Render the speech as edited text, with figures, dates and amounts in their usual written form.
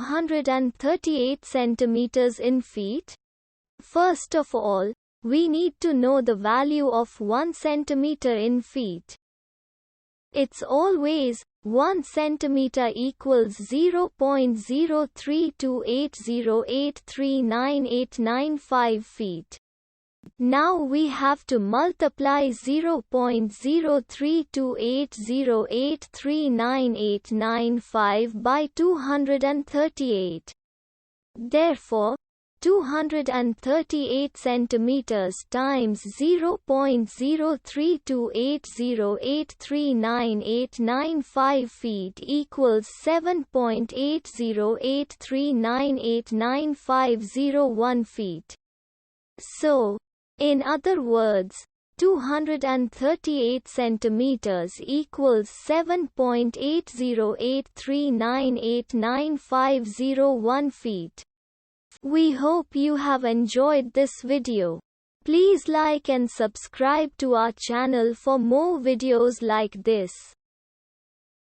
238 centimeters in feet? First of all, we need to know the value of 1 centimeter in feet. It's always 1 centimeter equals 0.03280839895 feet. Now we have to multiply 0.03280839895 by 238. Therefore, 238 centimeters times 0.03280839895 feet equals 7.80839899501 feet. So, in other words, 238 centimeters equals 7.80839899501 feet. We hope you have enjoyed this video. Please like and subscribe to our channel for more videos like this.